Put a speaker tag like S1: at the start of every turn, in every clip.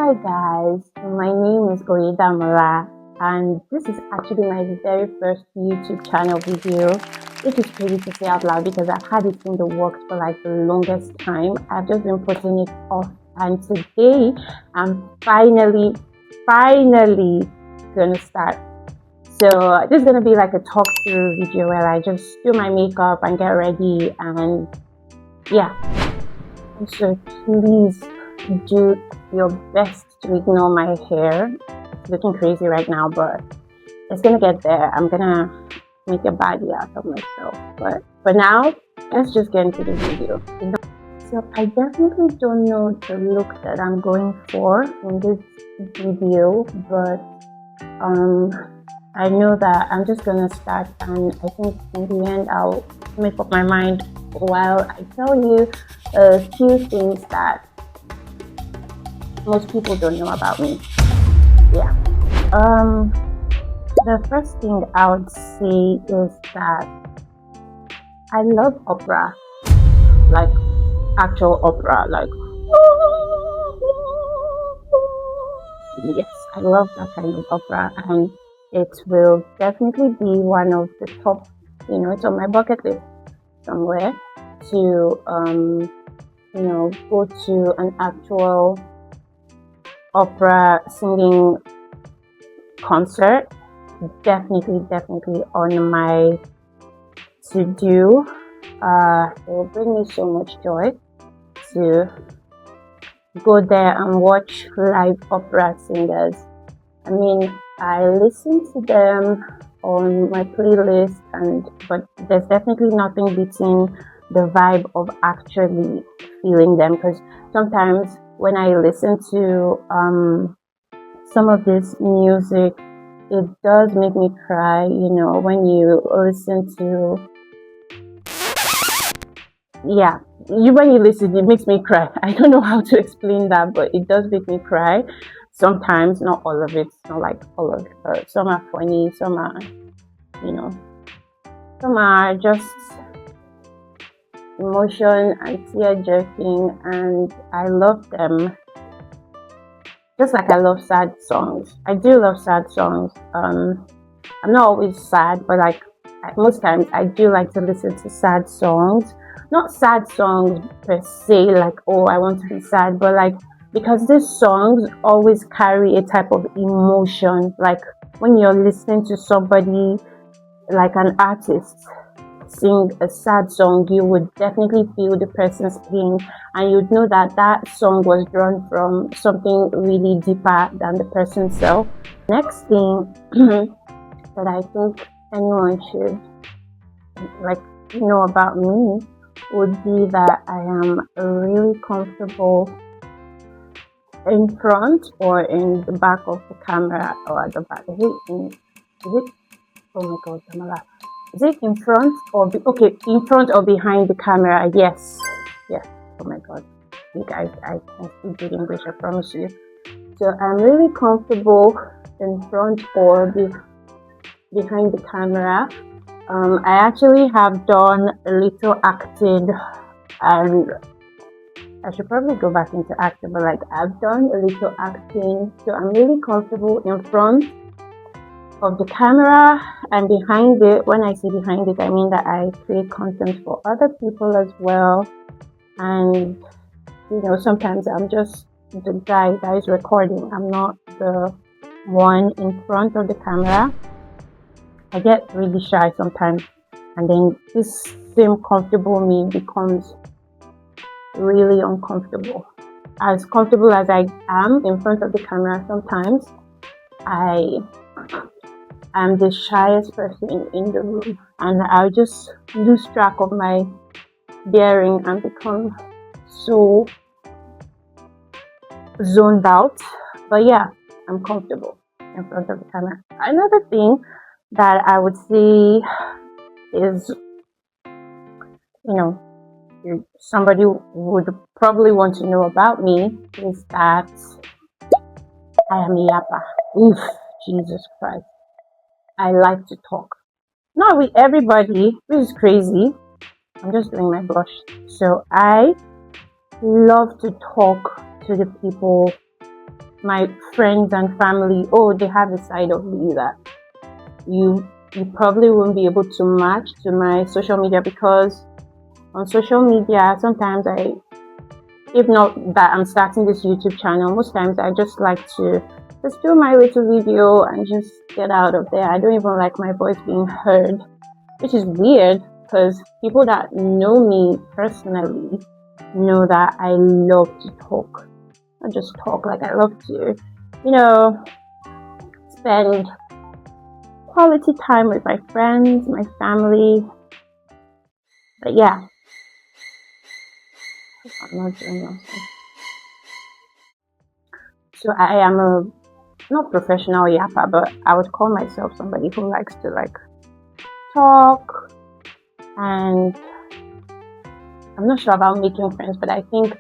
S1: Hi guys, my name is Mala, and this is actually my very first YouTube channel video. It is crazy to say out loud because I've had it in the works for like the longest time. I've just been putting it off, and today I'm finally gonna start. So this is gonna be like a talk through video where I just do my makeup and get ready, and yeah. So please do your best to ignore my hair. It's looking crazy right now, but it's gonna get there. I'm gonna make a baddie out of myself. But for now, let's just get into the video. So I definitely don't know the look that I'm going for in this video, but I know that I'm just gonna start, and I think in the end I'll make up my mind while I tell you a few things that most people don't know about me. Yeah. The first thing I would say is that I love opera, like actual opera, like yes, I love that kind of opera, and it will definitely be one of the top, it's on my bucket list somewhere to go to an actual opera singing concert. Definitely on my to do. It will bring me so much joy to go there and watch live opera singers. I mean, I listen to them on my playlist, but there's definitely nothing beating the vibe of actually feeling them, because sometimes when I listen to some of this music, it does make me cry. When you listen to, when you listen, it makes me cry. I don't know how to explain that, but it does make me cry sometimes. Not all of it. It's not like all of it. Some are funny, some are, some are just emotion and tear jerking, and I love them. Just like I love sad songs. I do love sad songs. I'm not always sad, but like most times I do like to listen to sad songs. Not sad songs per se, like, oh, I want to be sad, but like, because these songs always carry a type of emotion. Like when you're listening to somebody, like an artist, sing a sad song, you would definitely feel the person's pain, and you'd know that that song was drawn from something really deeper than the person's self. Next thing that I think anyone should know about me would be that I am really comfortable in front or in the back of the camera, or at the back. Is it oh my god, Tamala. Is it in front or in front or behind the camera? Yes. Oh my god, you guys, I can speak good English, I promise you. So I'm really comfortable in front or behind the camera. I actually have done a little acting, and I should probably go back into acting, but like I've done a little acting, so I'm really comfortable in front of the camera and behind it. When I say behind it, I mean that I create content for other people as well, and sometimes I'm just the guy that is recording. I'm not the one in front of the camera. I get really shy sometimes, and then this same comfortable me becomes really uncomfortable. As comfortable as I am in front of the camera, sometimes I'm the shyest person in the room, and I just lose track of my bearing and become so zoned out. But yeah, I'm comfortable in front of the camera. Another thing that I would say is, somebody would probably want to know about me is that I am a yapper. Oof, Jesus Christ. I like to talk. Not with everybody, which is crazy. I'm just doing my blush. So I love to talk to the people my friends and family, oh, they have a side of me that you probably won't be able to match to my social media, because on social media sometimes if not that I'm starting this YouTube channel, most times I just like to just do my little video and just get out of there. I don't even like my voice being heard, which is weird because people that know me personally know that I love to talk. I just talk, like I love to, spend quality time with my friends, my family. But yeah, I'm not doing nonsense. So I am a not professional yapper, but I would call myself somebody who likes to like talk, and I'm not sure about making friends, but I think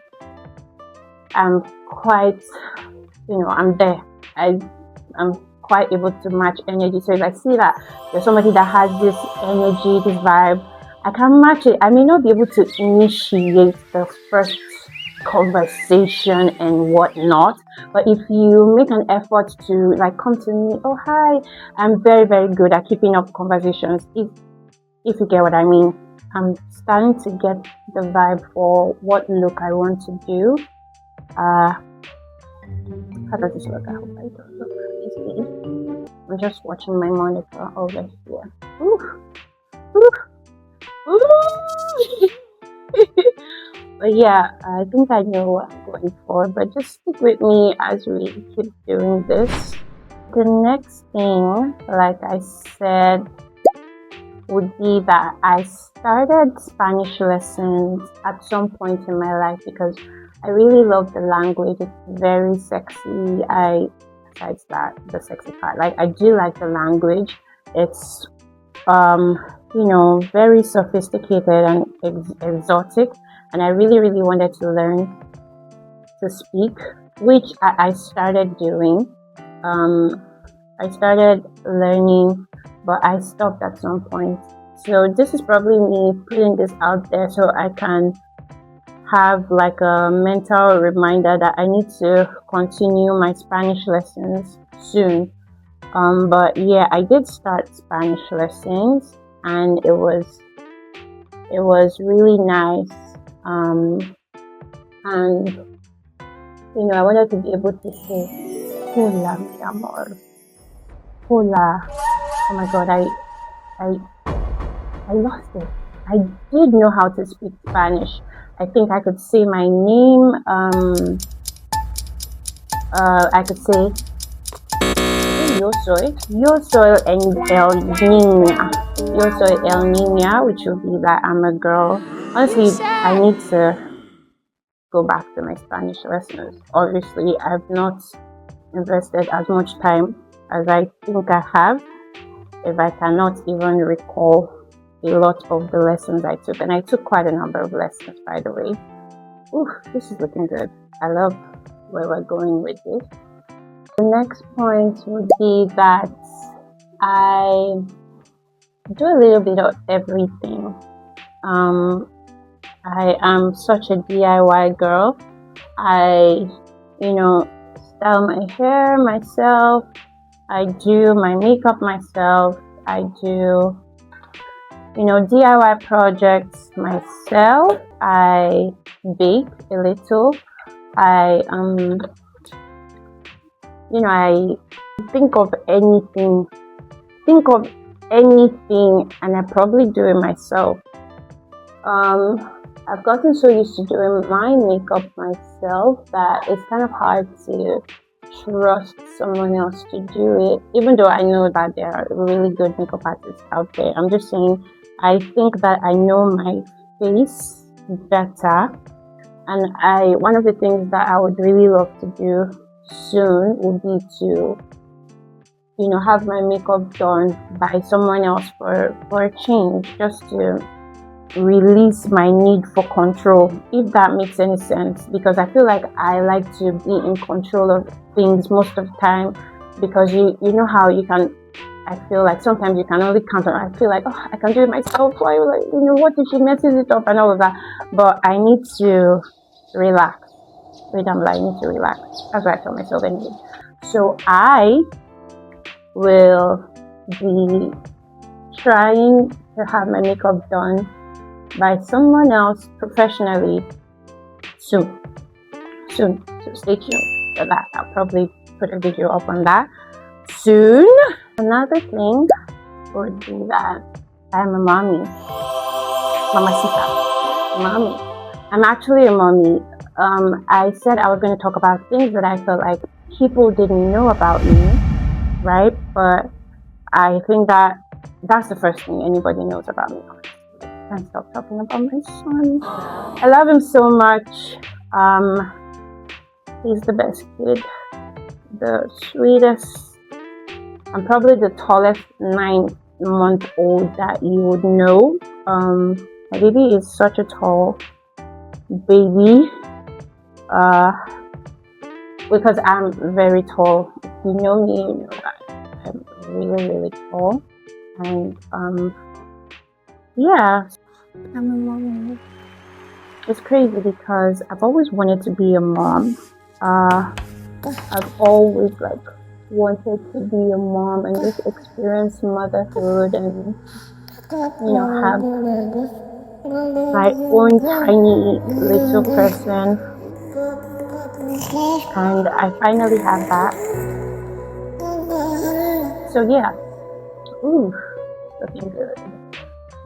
S1: I'm quite, I'm there. I'm quite able to match energy. So if I see that there's somebody that has this energy, this vibe, I can match it. I may not be able to initiate the first conversation and whatnot, but if you make an effort to like come to me, oh hi, I'm very, very good at keeping up conversations. If you get what I mean. I'm starting to get the vibe for what look I want to do. How does this look? I hope I don't look crazy. I'm just watching my monitor over here. Ooh. Ooh. Ooh. But yeah, I think I know what I'm going for, but just stick with me as we keep doing this. The next thing, like I said, would be that I started Spanish lessons at some point in my life because I really love the language. It's very sexy. Besides that, the sexy part, like I do like the language. It's very sophisticated and exotic, and I really, really wanted to learn to speak, which I started doing. I started learning, but I stopped at some point. So this is probably me putting this out there so I can have like a mental reminder that I need to continue my Spanish lessons soon. But yeah, I did start Spanish lessons, and it was really nice. And I wanted to be able to say hola mi amor, hola. Oh my god, I lost it. I did know how to speak Spanish. I think I could say my name. I could say yo soy el niña. Yo soy el niña, which would be that I'm a girl. Honestly, I need to go back to my Spanish lessons. Obviously, I've not invested as much time as I think I have, if I cannot even recall a lot of the lessons I took. And I took quite a number of lessons, by the way. Ooh, this is looking good. I love where we're going with this. The next point would be that I do a little bit of everything. I am such a DIY girl. I, style my hair myself. I do my makeup myself. I do, DIY projects myself. I bake a little. I think of anything, and I probably do it myself. I've gotten so used to doing my makeup myself that it's kind of hard to trust someone else to do it, even though I know that there are really good makeup artists out there. I'm just saying, I think that I know my face better, and one of the things that I would really love to do soon would be to have my makeup done by someone else for a change, just to release my need for control, if that makes any sense, because I feel like I like to be in control of things most of the time, because you know how you can, I feel like sometimes you can only count on, I feel like, oh, I can do it myself, why, what if she messes it up and all of that, but I need to relax. wait, I'm lying to relax. That's what I tell myself anyway. So I will be trying to have my makeup done by someone else professionally soon. So stay tuned for that. I'll probably put a video up on that soon. Another thing would be that I'm a mommy. Mamacita. Mommy. I'm actually a mommy. I said I was going to talk about things that I felt like people didn't know about me, right? But I think that that's the first thing anybody knows about me. I can't stop talking about my son. I love him so much. He's the best kid, the sweetest. I'm probably the tallest 9-month-old that you would know. My baby is such a tall baby. Because I'm very tall. If you know me, you know that I'm really, really tall. And yeah, I'm a mom. It's crazy because I've always wanted to be a mom. I've always wanted to be a mom and just experience motherhood and have my own tiny little person. And I finally have that. So yeah. Ooh, looking good.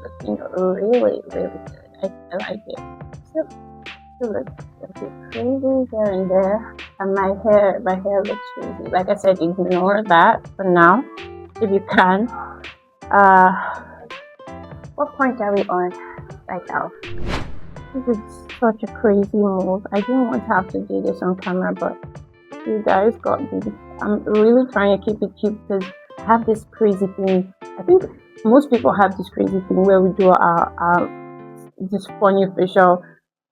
S1: Looking really, really good. I like it. So looks a bit crazy here and there. And my hair looks crazy. Like I said, ignore that for now, if you can. What point are we on right now? This is such a crazy move. I didn't want to have to do this on camera, but you guys got me. I'm really trying to keep it cute because I have this crazy thing. I think most people have this crazy thing where we do our this funny facial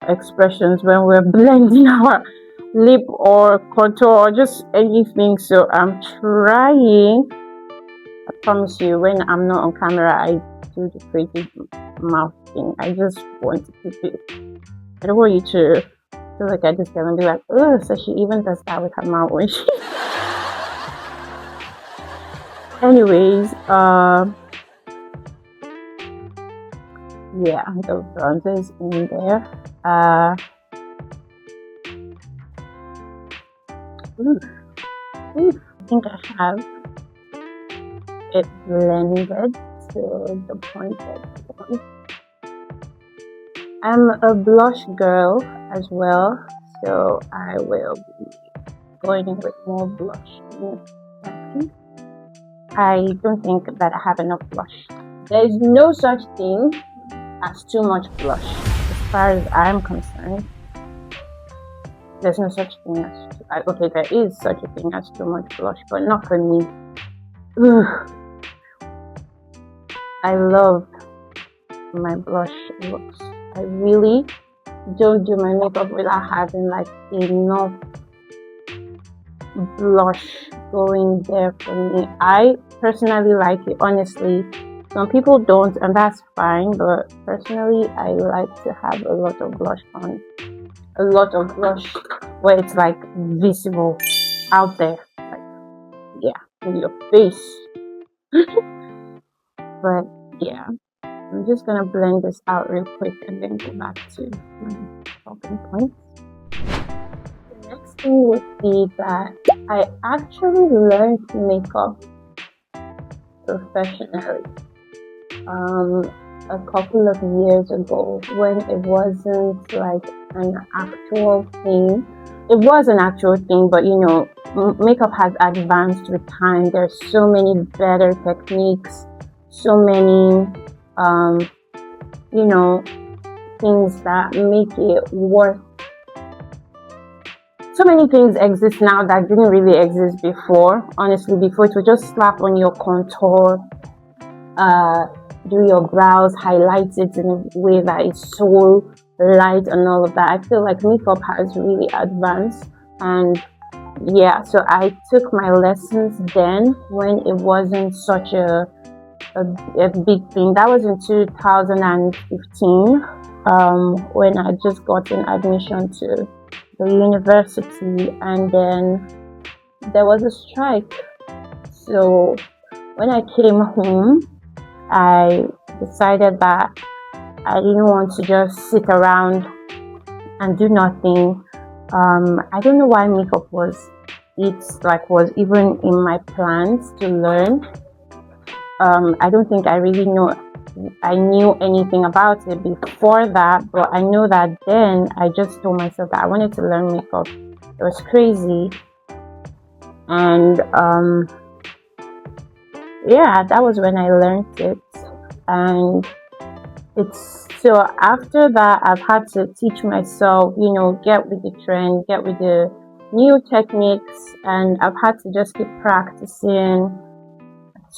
S1: expressions when we're blending our lip or contour or just anything. So I'm trying. I promise you, when I'm not on camera, I do the crazy mouth thing. I just want to keep it. I don't want you to feel like I just get and be like, oh, so she even does that with her mouth when she. Anyways, yeah, the bronzer is in there. I think I have it blended to the point that I want. I'm a blush girl as well, so I will be going in with more blush. I don't think that I have enough blush. There is no such thing as too much blush. As far as I'm concerned, there's no such thing as okay, there is such a thing as too much blush, but not for me. Ugh. I love my blush looks. I really don't do my makeup without having enough blush going there for me. I personally like it, honestly. Some people don't, and that's fine, but personally I like to have a lot of blush on. A lot of blush where it's visible out there, in your face. But yeah, I'm just gonna blend this out real quick and then go back to my talking points. The next thing would be that I actually learned makeup professionally a couple of years ago when it wasn't an actual thing. It was an actual thing, but makeup has advanced with time. There's so many better techniques, so many things that make it worth. So many things exist now that didn't really exist before. Honestly, before it would just slap on your contour, do your brows, highlight it in a way that is so light and all of that. I feel like makeup has really advanced, and yeah, so I took my lessons then when it wasn't such a big thing. That was in 2015 when I just got an admission to the university, and then there was a strike. So when I came home, I decided that I didn't want to just sit around and do nothing. I don't know why makeup was even in my plans to learn. I don't think I really knew anything about it before that, but I know that then I just told myself that I wanted to learn makeup. It was crazy, and yeah, that was when I learned it. And it's so after that I've had to teach myself, get with the trend, get with the new techniques, and I've had to just keep practicing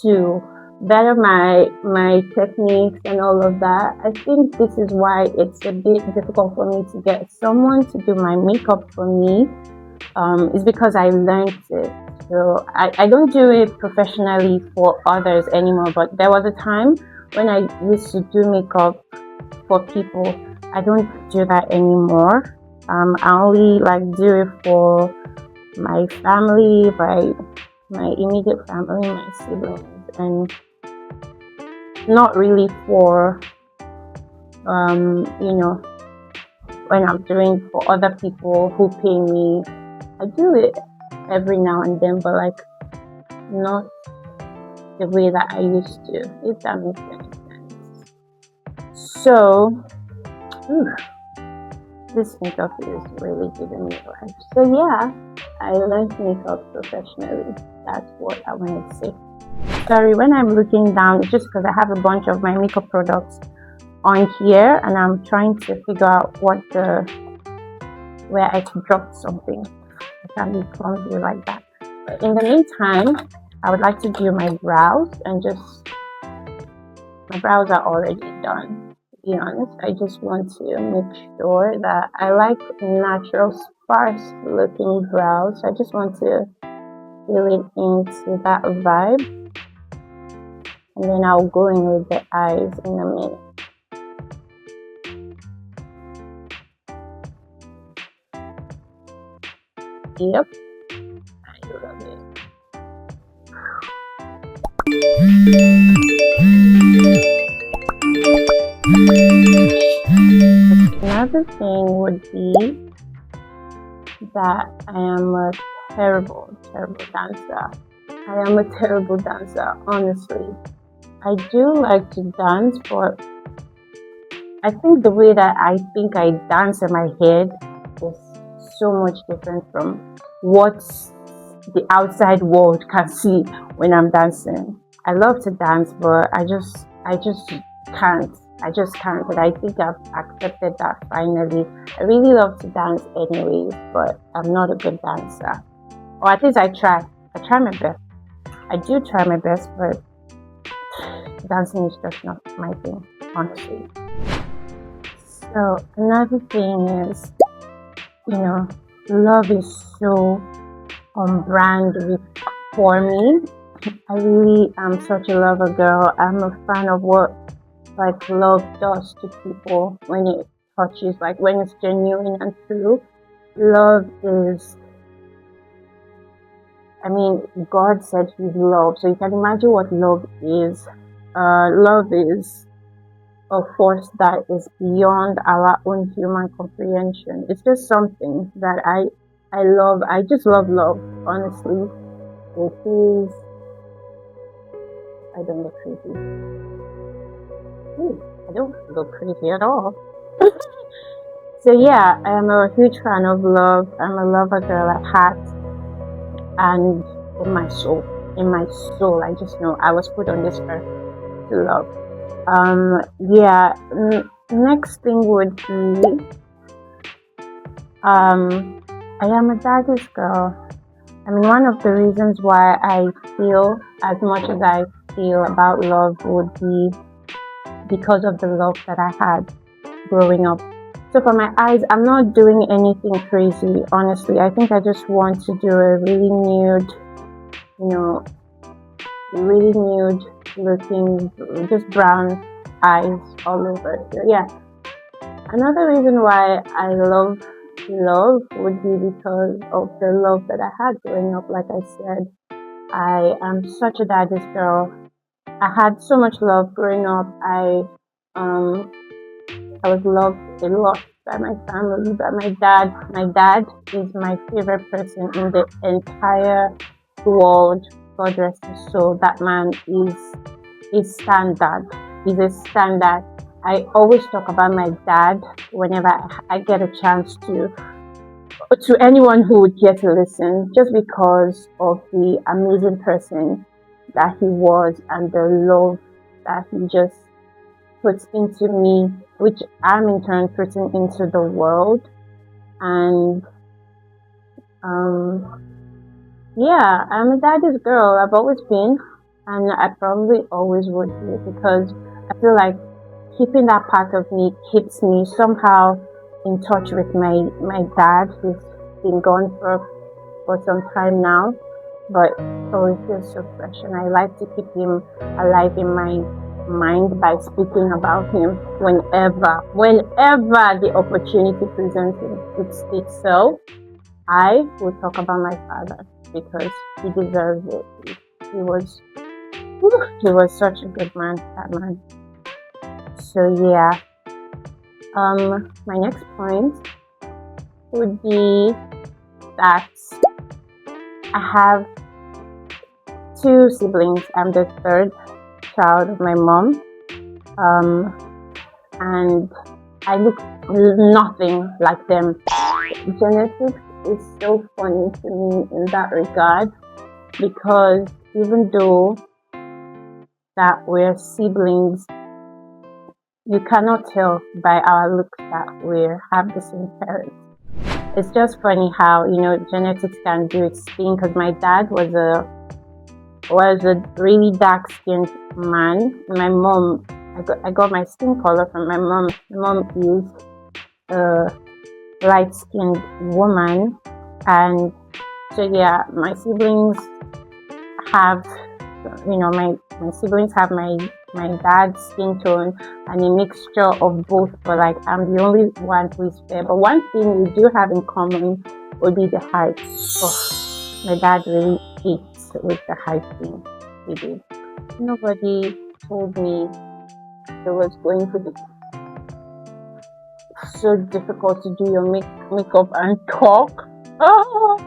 S1: to better my techniques and all of that. I think this is why it's a bit difficult for me to get someone to do my makeup for me. It's because I learned it. So I don't do it professionally for others anymore, but there was a time when I used to do makeup for people. I don't do that anymore. I only do it for my family, my immediate family, my siblings, and not really for when I'm doing for other people who pay me. I do it every now and then, but not the way that I used to, if that makes any sense. So this makeup is really giving me life. So yeah, I learned makeup professionally. That's what I wanted to say. Sorry, when I'm looking down, it's just because I have a bunch of my makeup products on here and I'm trying to figure out where I dropped something. I can't be clumsy like that. But in the meantime, I would like to do my brows, and my brows are already done. To be honest, I just want to make sure that I like natural, sparse looking brows. I just want to fill it into that vibe, and then I'll go in with the eyes in a minute. Yep, I love it. Another thing would be that I am a terrible dancer. I am a terrible dancer, honestly. I do like to dance, but I think the way that I think I dance in my head is so much different from what the outside world can see when I'm dancing. I love to dance, but I just can't. I just can't. But I think I've accepted that finally. I really love to dance anyways, but I'm not a good dancer. Or at least I try. I try my best. I do try my best, but dancing is just not my thing, honestly. So another thing is, love is so on brand for me. I really am such a lover girl. I'm a fan of what love does to people when it touches, when it's genuine and true. Love is, God said He's love, so you can imagine what love is. Love is a force that is beyond our own human comprehension. It's just something that I love. I just love love, honestly. It is. I don't look crazy. I don't look crazy at all. So yeah, I am a huge fan of love. I'm a lover girl at heart and in my soul. In my soul, I just know I was put on this earth to love. Next thing would be I am a daddy's girl. One of the reasons why I feel as much as I feel about love would be because of the love that I had growing up. So for my eyes, I'm not doing anything crazy, honestly. I think I just want to do a really nude, looking, just brown eyes all over. So yeah. Another reason why I love love would be because of the love that I had growing up. Like I said, I am such a daddy's girl. I had so much love growing up. I was loved a lot by my family, by my dad. My dad is my favorite person in the entire world. God rest his soul. That man is a standard. He's a standard. I always talk about my dad whenever I get a chance to anyone who would care to listen, just because of the amazing person that he was and the love that he just puts into me, which I'm in turn putting into the world. And yeah, I'm a daddy's girl. I've always been, and I probably always would be, because I feel like keeping that part of me keeps me somehow in touch with my dad, who's been gone for some time now, but always feels so fresh, and I like to keep him alive in my mind by speaking about him whenever the opportunity presents itself. I will talk about my father because he deserves it. He was such a good man, that man. So yeah, my next point would be that I have 2 siblings. I'm the 3rd child of my mom, and I look nothing like them. Genetics is so funny to me in that regard, because even though that we're siblings, you cannot tell by our looks that we have the same parents. It's just funny how, genetics can do its thing, because my dad was a really dark-skinned man. My mom, I got my skin color from my mom. My mom is a light-skinned woman, and so yeah, my siblings have, my siblings have my dad's skin tone and a mixture of both, but like I'm the only one who is fair. But one thing we do have in common would be the height. Oh, my dad really eats with the height thing. He did. Nobody told me it was going to be so difficult to do your makeup and talk. Oh,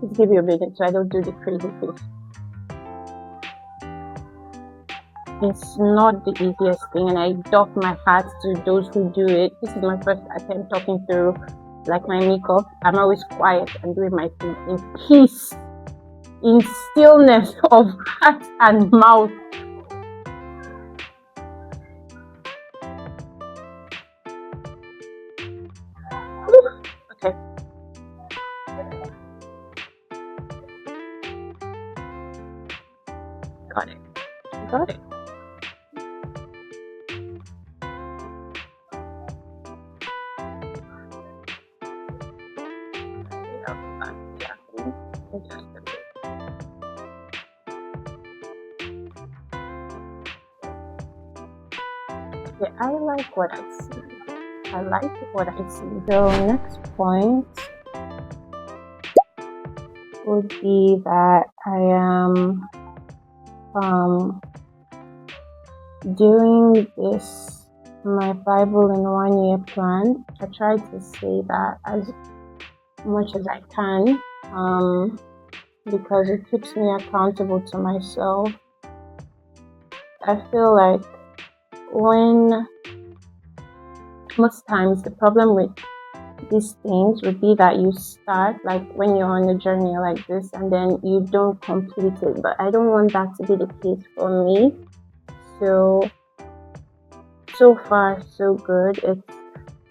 S1: let's give you a minute so I don't do the crazy face. It's not the easiest thing, and I doff my hat to those who do it. This is my first attempt talking through like my makeup. I'm always quiet and doing my thing in peace, in stillness of heart and mouth. Okay. Got it. Yeah, I like what I see. So next point would be that I am doing this, my Bible in 1 year plan. I try to say that as much as I can, because it keeps me accountable to myself. I feel like most times the problem with these things would be that you start, like when you're on a journey like this, and then you don't complete it. But I don't want that to be the case for me. So far so good.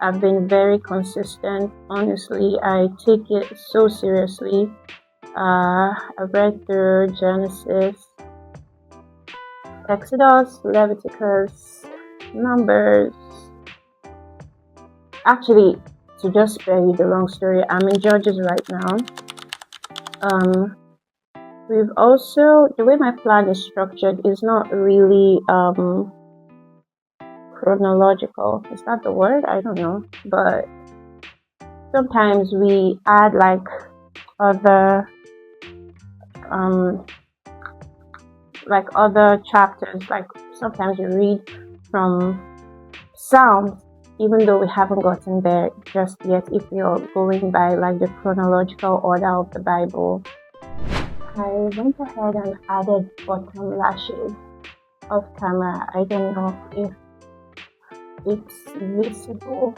S1: I've been very consistent. Honestly, I take it so seriously. I read through Genesis, Exodus, Leviticus, Numbers. Actually, to just spare you the long story, I'm in Judges right now. We've also, the way my plan is structured is not really chronological. Is that the word? I don't know. But sometimes we add like other chapters. Like sometimes we read from Psalms, even though we haven't gotten there just yet, if you're going by like the chronological order of the Bible. I went ahead and added bottom lashes off camera. I don't know if it's visible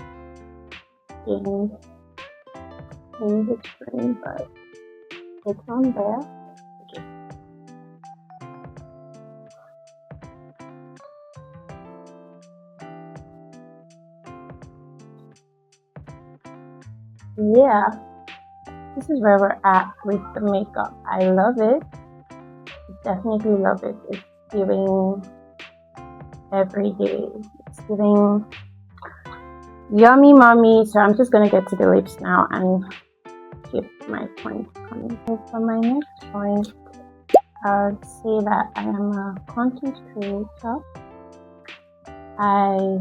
S1: in the screen, but it's on there. Okay. Yeah, this is where we're at with the makeup. I love it. Definitely love it. It's giving every day. It's giving yummy mommy. So I'm just gonna get to the lips now and keep my point coming. So for my next point, I would say that I am a content creator. I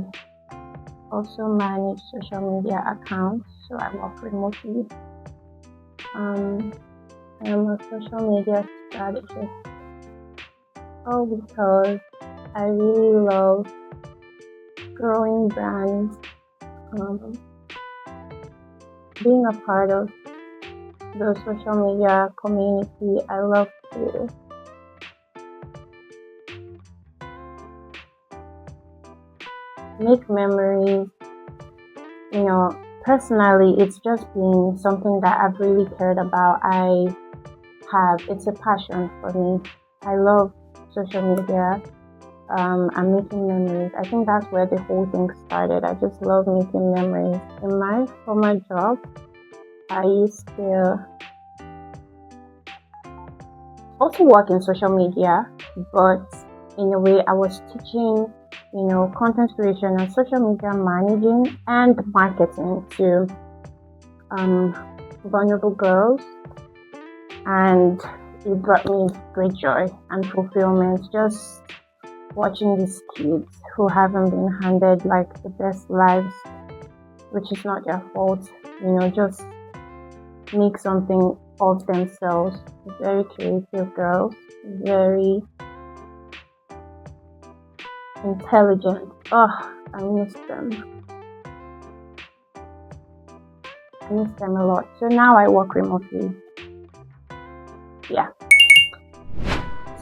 S1: also manage social media accounts, so I work remotely. I am a social media strategist, all because I really love growing brands, being a part of the social media community. I love to make memories. You know, personally, it's just been something that I've really cared about. It's a passion for me. I love social media. I'm making memories. I think that's where the whole thing started. I just love making memories. In my former job, I used to also work in social media, but in a way I was teaching, content creation and social media managing and marketing to vulnerable girls, and it brought me great joy and fulfillment just watching these kids who haven't been handed like the best lives, which is not their fault, just make something of themselves. Very creative girls, very intelligent. Oh, I miss them. I miss them a lot. So now I work remotely. Yeah.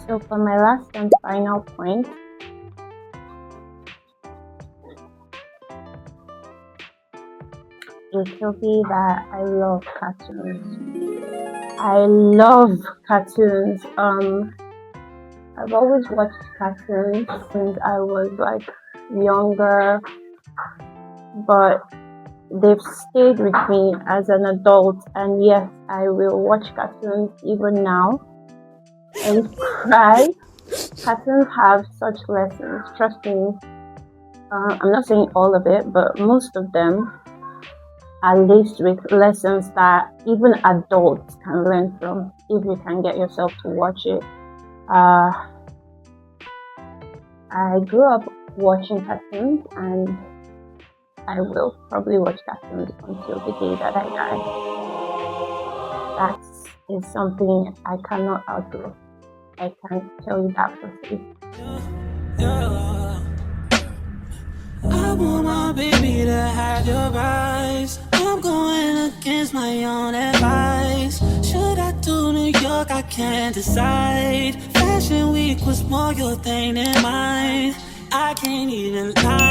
S1: So for my last and final point, it will be that I love cartoons. I love cartoons. I've always watched cartoons since I was like younger, but they've stayed with me as an adult, and yes, I will watch cartoons even now and cry. Cartoons have such lessons, trust me. I'm not saying all of it, but most of them are laced with lessons that even adults can learn from if you can get yourself to watch it. I grew up watching cartoons, and I will probably watch cartoons until the day that I die. That is something I cannot outgrow. I can tell you that for free. I want my baby to have your eyes. I'm going against my own advice. Should I do New York? I can't decide. Fashion week was more your thing than mine. I can't even lie.